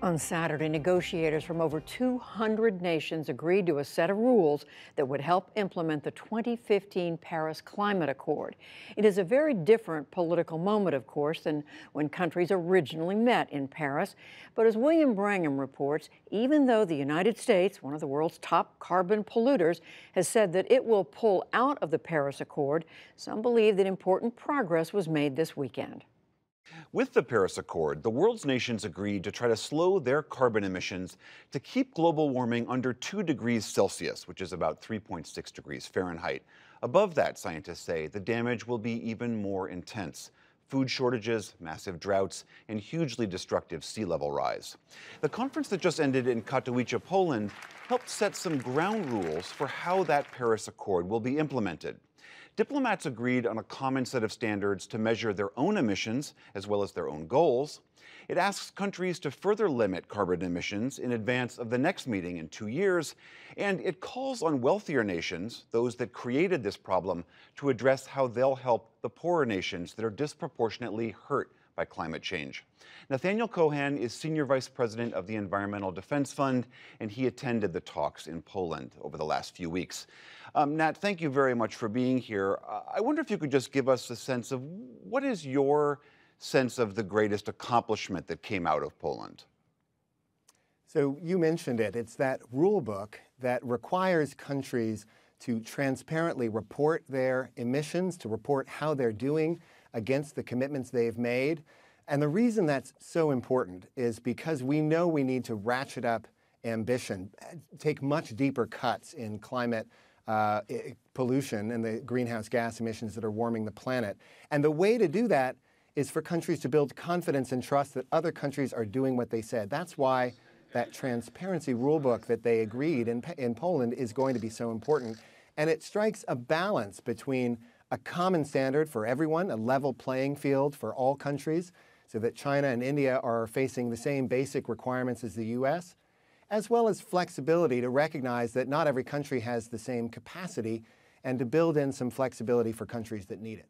On Saturday, negotiators from over 200 nations agreed to a set of rules that would help implement the 2015 Paris Climate Accord. It is a very different political moment, of course, than when countries originally met in Paris. But as William Brangham reports, even though the United States, one of the world's top carbon polluters, has said that it will pull out of the Paris Accord, some believe that important progress was made this weekend. With the Paris Accord, the world's nations agreed to try to slow their carbon emissions to keep global warming under 2 degrees Celsius, which is about 3.6 degrees Fahrenheit. Above that, scientists say, the damage will be even more intense. Food shortages, massive droughts, and hugely destructive sea level rise. The conference that just ended in Katowice, Poland, helped set some ground rules for how that Paris Accord will be implemented. Diplomats agreed on a common set of standards to measure their own emissions as well as their own goals. It asks countries to further limit carbon emissions in advance of the next meeting in 2 years, and it calls on wealthier nations, those that created this problem, to address how they'll help the poorer nations that are disproportionately hurt by climate change. Nathaniel Cohen is Senior Vice President of the Environmental Defense Fund, and he attended the talks in Poland over the last few weeks. Nat, thank you very much for being here. I wonder if you could just give us a sense of what is your sense of the greatest accomplishment that came out of Poland? So you mentioned it. It's that rule book that requires countries to transparently report their emissions, to report how they're doing against the commitments they've made. And the reason that's so important is because we know we need to ratchet up ambition, take much deeper cuts in climate pollution and the greenhouse gas emissions that are warming the planet. And the way to do that is for countries to build confidence and trust that other countries are doing what they said. That's why that transparency rulebook that they agreed in Poland is going to be so important. And it strikes a balance between a common standard for everyone, a level playing field for all countries, so that China and India are facing the same basic requirements as the U.S., as well as flexibility to recognize that not every country has the same capacity and to build in some flexibility for countries that need it.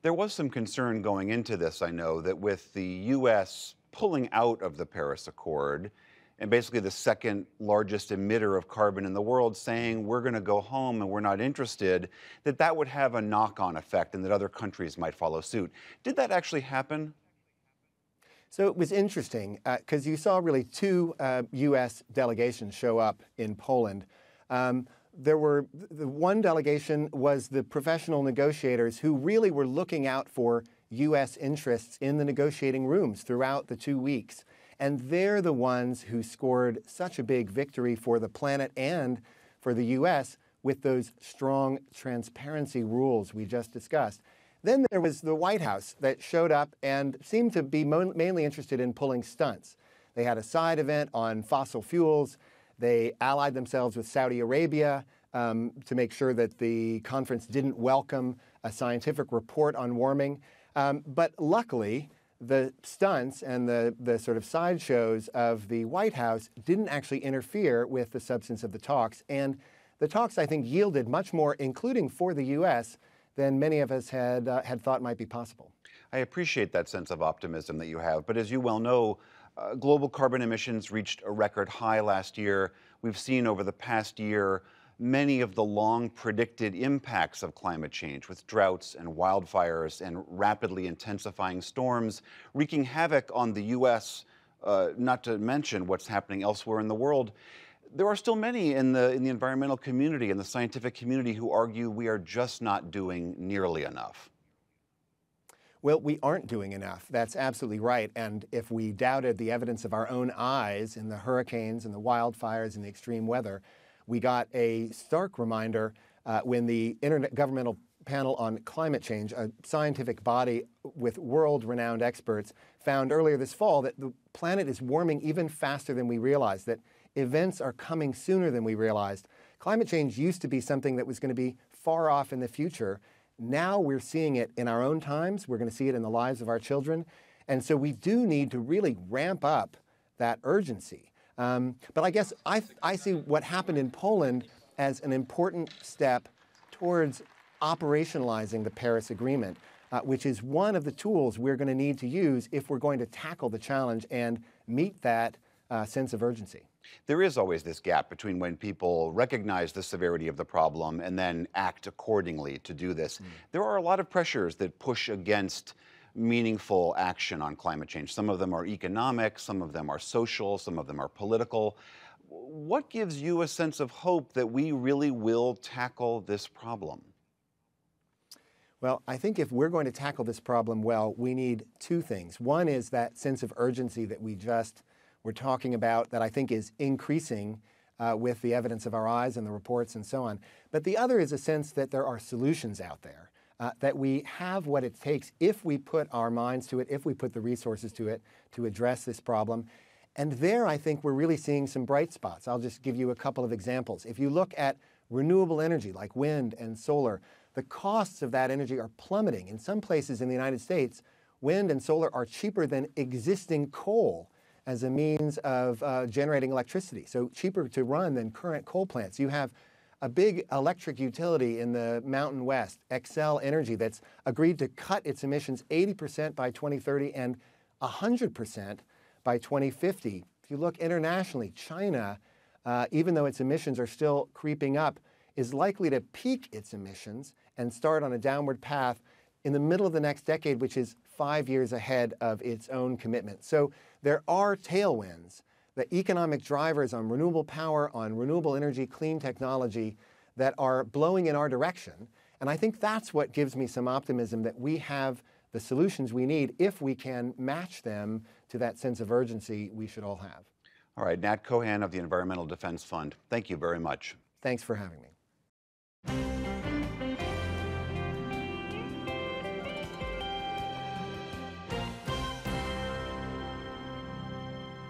There was some concern going into this, I know, that with the U.S. pulling out of the Paris Accord, and basically the second largest emitter of carbon in the world saying we're going to go home and we're not interested, that would have a knock-on effect and that other countries might follow suit. Did that actually happen? So it was interesting because you saw really two U.S. delegations show up in Poland. The one delegation was the professional negotiators who really were looking out for U.S. interests in the negotiating rooms throughout the 2 weeks. And they're the ones who scored such a big victory for the planet and for the U.S. with those strong transparency rules we just discussed. Then there was the White House that showed up and seemed to be mainly interested in pulling stunts. They had a side event on fossil fuels. They allied themselves with Saudi Arabia to make sure that the conference didn't welcome a scientific report on warming. But luckily, the stunts and the sort of sideshows of the White House didn't actually interfere with the substance of the talks. And the talks, I think, yielded much more, including for the U.S., than many of us had thought might be possible. I appreciate that sense of optimism that you have. But as you well know, global carbon emissions reached a record high last year. We've seen over the past year many of the long predicted impacts of climate change with droughts and wildfires and rapidly intensifying storms wreaking havoc on the U.S., not to mention what's happening elsewhere in the world. There are still many in the environmental community and the scientific community who argue we are just not doing nearly enough. Well, we aren't doing enough. That's absolutely right. And if we doubted the evidence of our own eyes in the hurricanes and the wildfires and the extreme weather, we got a stark reminder when the Intergovernmental Panel on Climate Change, a scientific body with world-renowned experts, found earlier this fall that the planet is warming even faster than we realized, that events are coming sooner than we realized. Climate change used to be something that was going to be far off in the future. Now we're seeing it in our own times. We're going to see it in the lives of our children. And so we do need to really ramp up that urgency. But I guess I see what happened in Poland as an important step towards operationalizing the Paris Agreement, which is one of the tools we're going to need to use if we're going to tackle the challenge and meet that sense of urgency. There is always this gap between when people recognize the severity of the problem and then act accordingly to do this. There are a lot of pressures that push against meaningful action on climate change. Some of them are economic, some of them are social, some of them are political. What gives you a sense of hope that we really will tackle this problem? Well, I think if we're going to tackle this problem well, we need two things. One is that sense of urgency that we just were talking about that I think is increasing with the evidence of our eyes and the reports and so on. But the other is a sense that there are solutions out there, that we have what it takes if we put our minds to it, if we put the resources to it to address this problem. And there I think we're really seeing some bright spots. I'll just give you a couple of examples. If you look at renewable energy like wind and solar, the costs of that energy are plummeting. In some places in the United States, wind and solar are cheaper than existing coal as a means of generating electricity, so cheaper to run than current coal plants. You have a big electric utility in the Mountain West, Xcel Energy, that's agreed to cut its emissions 80% by 2030 and 100% by 2050. If you look internationally, China, even though its emissions are still creeping up, is likely to peak its emissions and start on a downward path in the middle of the next decade, which is 5 years ahead of its own commitment. So there are tailwinds, the economic drivers on renewable power, on renewable energy, clean technology that are blowing in our direction. And I think that's what gives me some optimism that we have the solutions we need if we can match them to that sense of urgency we should all have. All right, Nat Cohan of the Environmental Defense Fund, thank you very much. Thanks for having me.